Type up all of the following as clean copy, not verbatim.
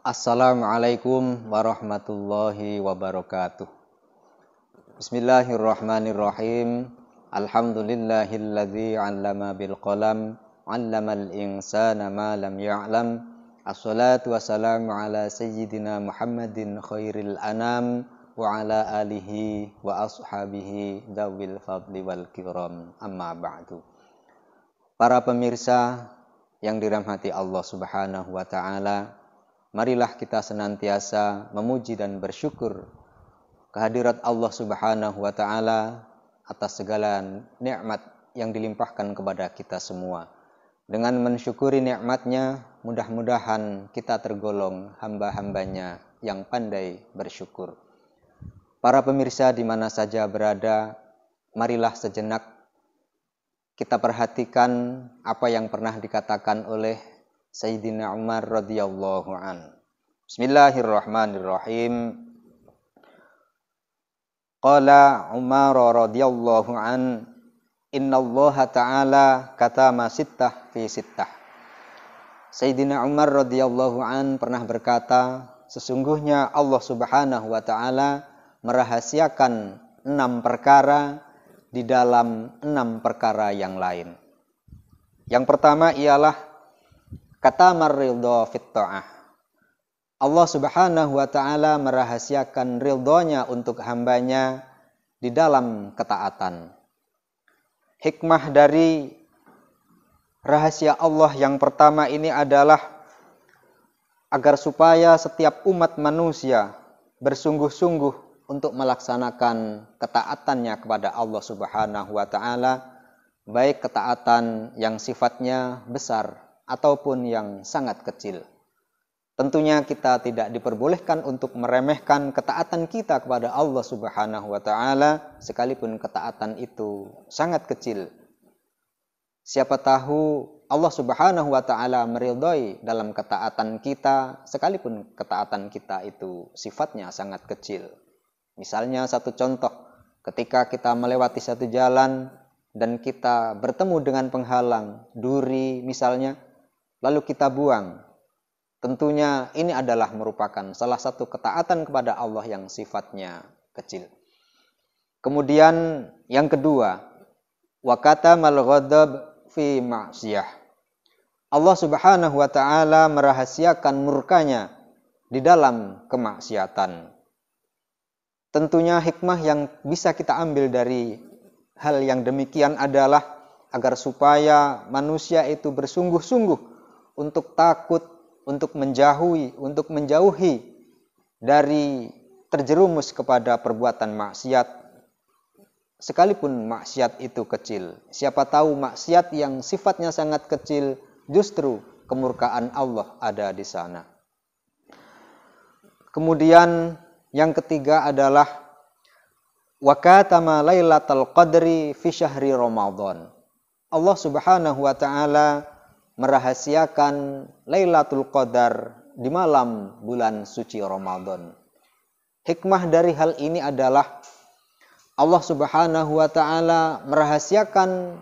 Assalamualaikum warahmatullahi wabarakatuh. Bismillahirrahmanirrahim. Alhamdulillahilladzi 'allama bil qalam, 'allamal insana ma lam ya'lam. Assalatu wassalamu ala sayyidina Muhammadin khairil anam wa ala alihi wa ashabihi dzawil fadli wal kiram. Amma ba'du. Para pemirsa yang dirahmati Allah Subhanahu wa taala, marilah kita senantiasa memuji dan bersyukur kehadirat Allah Subhanahu wa taala atas segala nikmat yang dilimpahkan kepada kita semua. Dengan mensyukuri nikmatnya, mudah-mudahan kita tergolong hamba-hambanya yang pandai bersyukur. Para pemirsa di mana saja berada, marilah sejenak kita perhatikan apa yang pernah dikatakan oleh Sayyidina Umar radhiyallahu an. Bismillahirrahmanirrahim. Qala Umar radhiyallahu an, innallaha ta'ala katama sittah fi sittah. Sayyidina Umar radhiyallahu an pernah berkata, sesungguhnya Allah Subhanahu wa taala merahasiakan 6 perkara di dalam 6 perkara yang lain. Yang pertama ialah katamar ridha fit ta'ah. Allah Subhanahu wa taala merahasiakan ridhonya untuk hambanya di dalam ketaatan. Hikmah dari rahasia Allah yang pertama ini adalah agar supaya setiap umat manusia bersungguh-sungguh untuk melaksanakan ketaatannya kepada Allah Subhanahu wa taala, baik ketaatan yang sifatnya besar ataupun yang sangat kecil. Tentunya kita tidak diperbolehkan untuk meremehkan ketaatan kita kepada Allah Subhanahu wa taala sekalipun ketaatan itu sangat kecil. Siapa tahu Allah Subhanahu wa taala meridhai dalam ketaatan kita sekalipun ketaatan kita itu sifatnya sangat kecil. Misalnya satu contoh, ketika kita melewati satu jalan dan kita bertemu dengan penghalang, duri misalnya, lalu kita buang. Tentunya ini adalah merupakan salah satu ketaatan kepada Allah yang sifatnya kecil. Kemudian yang kedua, wa katamal ghadab fi ma'siyah. Allah Subhanahu wa taala merahasiakan murkanya di dalam kemaksiatan. Tentunya hikmah yang bisa kita ambil dari hal yang demikian adalah agar supaya manusia itu bersungguh-sungguh untuk takut, untuk menjauhi dari terjerumus kepada perbuatan maksiat, sekalipun maksiat itu kecil. Siapa tahu maksiat yang sifatnya sangat kecil, justru kemurkaan Allah ada di sana. Kemudian yang ketiga adalah wa katama lailatul qadri fi syahri Ramadan. Allah Subhanahu wa taala merahasiakan Lailatul Qadar di malam bulan suci Ramadan. Hikmah dari hal ini adalah Allah Subhanahu wa taala merahasiakan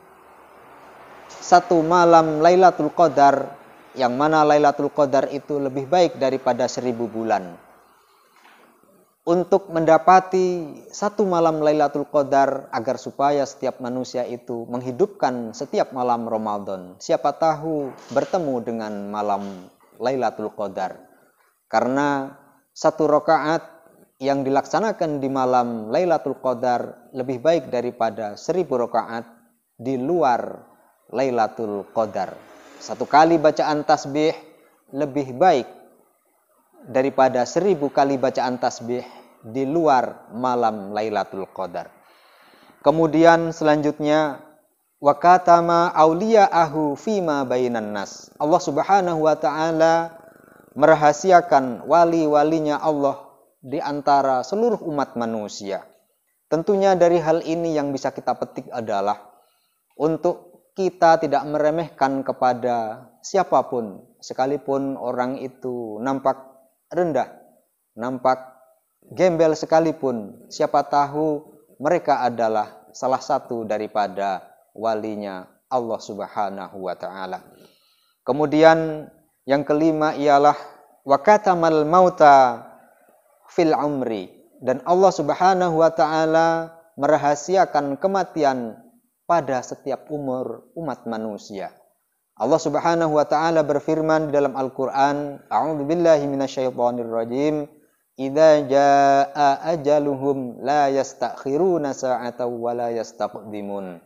satu malam Lailatul Qadar, yang mana Lailatul Qadar itu lebih baik daripada 1000 bulan. Untuk mendapati satu malam Lailatul Qadar agar supaya setiap manusia itu menghidupkan setiap malam Ramadan. Siapa tahu bertemu dengan malam Lailatul Qadar. Karena satu rakaat yang dilaksanakan di malam Lailatul Qadar lebih baik daripada 1000 rakaat di luar Lailatul Qadar. Satu kali bacaan tasbih lebih baik daripada 1000 kali bacaan tasbih di luar malam Lailatul Qadar. Kemudian selanjutnya wa katama auliya'ahu fima bainan nas. Allah Subhanahu wa taala merahasiakan wali-walinya Allah di antara seluruh umat manusia. Tentunya dari hal ini yang bisa kita petik adalah untuk kita tidak meremehkan kepada siapapun, sekalipun orang itu nampak rendah, nampak gembel sekalipun, siapa tahu mereka adalah salah satu daripada walinya Allah Subhanahu wa taala. Kemudian yang kelima ialah wa katamal mauta fil umri, dan Allah Subhanahu wa taala merahasiakan kematian pada setiap umur umat manusia. Allah Subhanahu wa taala berfirman di dalam Al-Qur'an, a'udzubillahi minasyaitonir rajim, idza jaa ajaluhum la yastakhiruna sa'atan wa la yastaqdimun.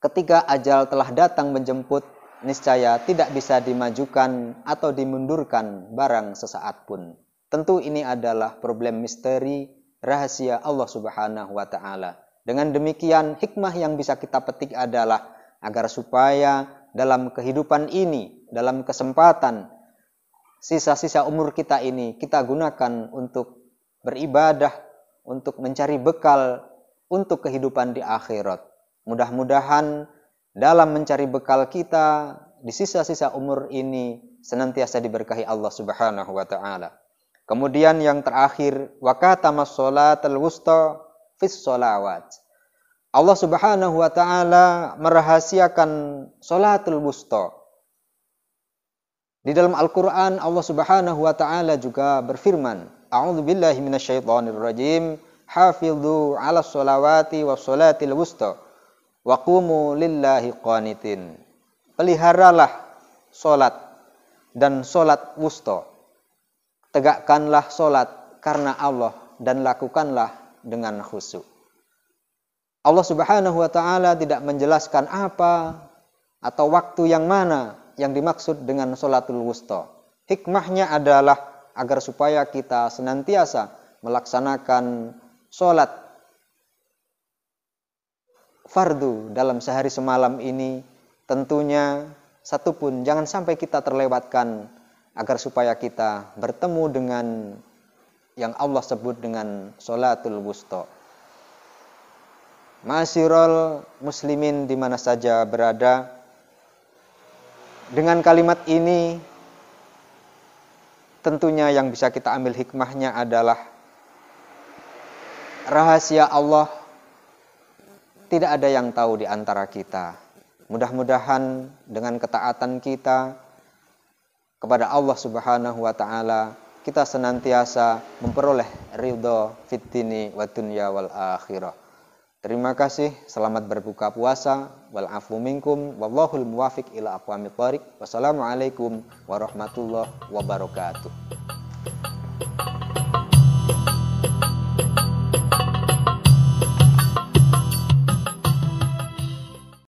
Ketika ajal telah datang menjemput, niscaya tidak bisa dimajukan atau dimundurkan barang sesaat pun. Tentu ini adalah problem misteri rahasia Allah Subhanahu wa taala. Dengan demikian, hikmah yang bisa kita petik adalah agar supaya dalam kehidupan ini, dalam kesempatan sisa-sisa umur kita ini, kita gunakan untuk beribadah, untuk mencari bekal untuk kehidupan di akhirat. Mudah-mudahan dalam mencari bekal kita di sisa-sisa umur ini senantiasa diberkahi Allah Subhanahu wa taala. Kemudian yang terakhir, wa katamas sholatal wusta fis sholawat. Allah Subhanahu wa taala merahasiakan sholatul wusta. Di dalam Al-Qur'an Allah Subhanahu wa taala juga berfirman, a'udzubillahi minasyaitonir rajim, hafidzu 'alas sholawati was sholatil wusta wa qumu lillahi qanitin. Peliharalah salat dan salat wusta. Tegakkanlah salat karena Allah dan lakukanlah dengan khusyuk. Allah Subhanahu wa taala tidak menjelaskan apa atau waktu yang mana yang dimaksud dengan sholatul wusta. Hikmahnya adalah agar supaya kita senantiasa melaksanakan sholat fardu dalam sehari semalam ini. Tentunya satupun jangan sampai kita terlewatkan agar supaya kita bertemu dengan yang Allah sebut dengan sholatul wusta. Ma'asyiral muslimin di mana saja berada, dengan kalimat ini tentunya yang bisa kita ambil hikmahnya adalah rahasia Allah tidak ada yang tahu di antara kita. Mudah-mudahan dengan ketaatan kita kepada Allah Subhanahu wa taala, kita senantiasa memperoleh ridha fid dini wa dunya wal akhirah. Terima kasih, selamat berbuka puasa, wal afu minkum, wallahul muwafiq ila aqwamit thoriq. Wassalamualaikum warahmatullahi wabarakatuh.